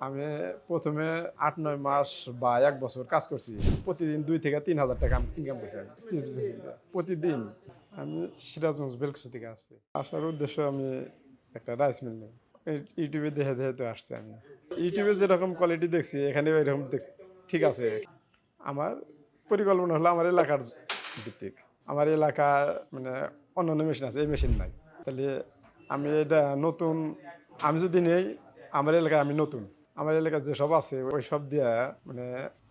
আমি প্রথমে ৮-৯ মাস বা ১ বছর কাজ করছি। প্রতিদিন ২ থেকে ৩,০০০ টাকা ইনকাম করছি আমি। চিপস বেচে। প্রতিদিন। আমি সিরাজগঞ্জ বেলকুচি থেকে আসছি। আসার উদ্দেশ্য আমি একটা রাইস মিল নেই। ইউটিউবে দেখে তো আসছি আমি। ইউটিউবে যেরকম কোয়ালিটি দেখছি এখানেও এরকম ঠিক আছে। আমার পরিকল্পনা হলো আমার এলাকার ভিত্তিক। আমার এলাকা মানে অন্যান্য মেশিন আছে, এই মেশিন নাই। তাহলে আমি এটা নতুন আমি যদি নেই, আমার এলাকায় আমি নতুন। আমার এলাকায় যেসব আছে ওই সব দিয়া মানে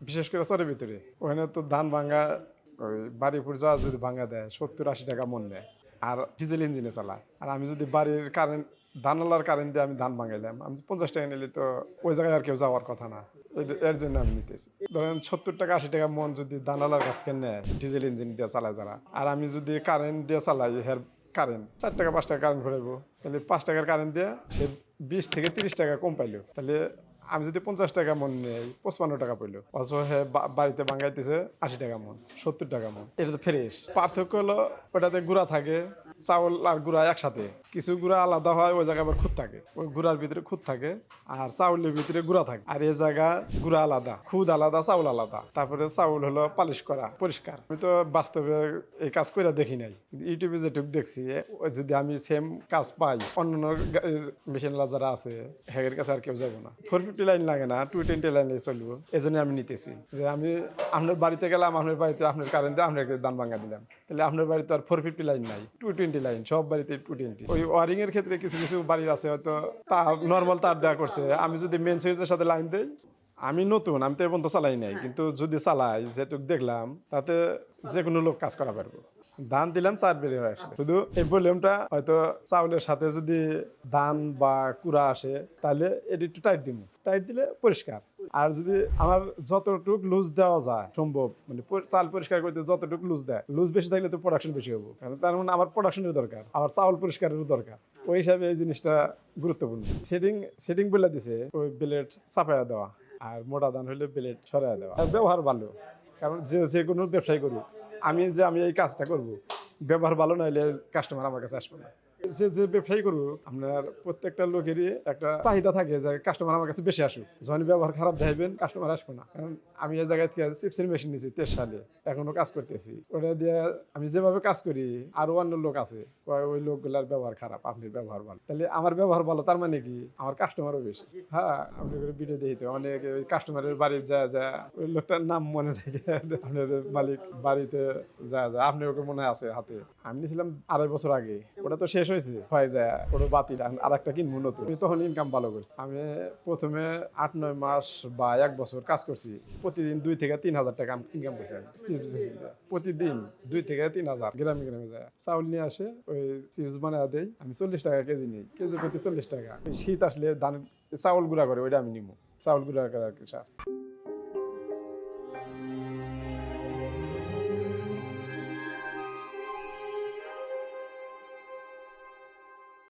বিশেষ করে চরের ভিতরে ওখানে তো ধান ভাঙ্গা ওই বাড়িপুর যা যদি ভাঙ্গা দেয় ৭০-৮০ টাকা মন নেয় আর ডিজেল ইঞ্জিনে চালায়। আর আমি যদি বাড়ির কারেন্ট ধানওয়ালার কারেন্ট দিয়ে আমি ধান ভাঙাইলাম, আমি ৫০ টাকা নিলে তো ওই জায়গায় আর কেউ যাওয়ার কথা না। এর জন্য আমি নিতেছি। ধরেন ৭০ টাকা ৮০ টাকা মন যদি ধানওয়ালার কাছ থেকে নেয় ডিজেল ইঞ্জিন দিয়ে চালায় যারা, আর আমি যদি কারেন্ট দিয়ে চালাই কারেন্ট ৪ টাকা ৫ টাকা কারেন্ট ভরাইবো, তাহলে ৫ টাকার কারেন্ট দিয়ে সে ২০ থেকে ৩০ টাকা কম পাইলো। তাহলে আমি যদি ৫০ টাকা মন নেই ৫৫ টাকা পাইলো, অথচ হ্যাঁ বাড়িতে ভাঙাইতেছে ৮০ টাকা মন ৭০ টাকা মন। এটা তো ফ্রেশ। পার্থক্য হলো ওটাতে গুঁড়া থাকে, চাউল আর গুঁড়া একসাথে। কিছু গুঁড়া আলাদা হয়, ওই জায়গায় আবার খুদ থাকে, ওই গুঁড়ার ভিতরে খুদ থাকে আর চাউলের ভিতরে গুঁড়া থাকে। আর এই জায়গা গুঁড়া আলাদা, খুদ আলাদা, চাউল আলাদা। তারপরে চাউল হলো পালিশ করা, পরিষ্কার। আমি তো বাস্তবে এই কাজ করে দেখি নাই, ইউটিউবে যেটুকু দেখছি যদি আমি সেম কাজ পাই অন্যান্য মেশিনলা যারা আছে হ্যাগের কাছে আর কেউ যাবো না। 450 লাইন লাগে না, 220 লাইনে চলবো। এই জন্য আমি নিতেছি যে আমি আপনার বাড়িতে গেলাম, আপনার বাড়িতে আপনার কারেন্টে আপনার দান ভাঙা দিলাম, তাহলে আপনার বাড়িতে আর 450 লাইন নাই, 220 লাইন। সব বাড়িতে 220। ওই ওয়ারিং এর ক্ষেত্রে কিছু কিছু বাড়ি আছে হয়তো তার নর্মাল তার দেওয়া করছে। আমি যদি মেন সুইচের সাথে লাইন দেই, আমি নতুন, আমি তো এখন তো চালাই নাই, কিন্তু যদি চালাই যেটুকু দেখলাম তাতে যে কোনো লোক কাজ করা পারবো। ধান দিলাম 4 বেড়ে হয়, শুধু এই ভলিউমটা হয়তো চাউলের সাথে যদি ধান বা কুড়া আসে তাহলে এটি একটু টাইট দিব, টাইট দিলে পরিষ্কার। আর যদি আমার যতটুকু লুজ দেওয়া যায় সম্ভব, মানে চাল পরিষ্কার করতে যতটুকু লুজ দেয়, লুজ বেশি থাকলে তো প্রোডাকশন বেশি হবো, কারণ তার মানে আমার প্রোডাকশনের দরকার, আবার চাউল পরিষ্কারেরও দরকার। ওই হিসাবে এই জিনিসটা গুরুত্বপূর্ণ। সেটিং বলে দিছে ওই ব্লেড চাপাইয়া দেওয়া, আর মোটা ধান হলে ব্লেড সরাইয়া দেওয়া। ব্যবহার ভালো, কারণ যে কোনো ব্যবসায়ী করুক, আমি এই কাজটা করব, ব্যবহার ভালো না হলে কাস্টমার আমার কাছে আসবে না। যে ব্যবসায়ী করুক, আপনার প্রত্যেকটা লোকেরই একটা চাহিদা থাকে যে কাস্টমার আমার কাছে বেশি আসুক। যখন ব্যবহার খারাপ দেখাবেন কাস্টমার আসবে না। কারণ আমি এই জায়গায় থেকে চিপসের মেশিন নিয়েছি 23 সালে, এখনো কাজ করতেছি। ওটা দিয়ে আমি যেভাবে কাজ করি আরো অন্য লোক আছে ওই লোকগুলার ব্যবহার খারাপ, আপনার ব্যবহার ভালো। তাহলে আমার ব্যবহার ভালো, তার মানে কি আমার কাস্টমারও বেশি। হ্যাঁ, আপনি ভিডিও দেখতে অনেক ওই কাস্টমারের বাড়ি যায় ওই লোকটার নাম মনে রেখে আপনার মালিক বাড়িতে যায় আপনি ওকে মনে আছে হাতে। আমি নিয়েছিলাম 2.5 বছর আগে, ওটা তো শেষ হয়েছে হয়ে যায়, ওটা বাতিল, আর একটা কিনবো নতুন। তখন ইনকাম ভালো করছি। আমি প্রথমে ৮-৯ মাস বা 1 বছর কাজ করছি। প্রতিদিন ২ থেকে ৩,০০০ টাকা ইনকাম করছি আমি চিপস বেচে। প্রতিদিন 2 থেকে 3,০০০ গ্রামে গ্রামে যায় চাউল নিয়ে আসে, ওই চিপস বানায় দেয়। আমি 40 টাকা কেজি নিই, কেজি প্রতি 40 টাকা। শীত আসলে ধান চাউল গুঁড়া করে ওইটা আমি নিবো, চাউল গুঁড়া করার সার।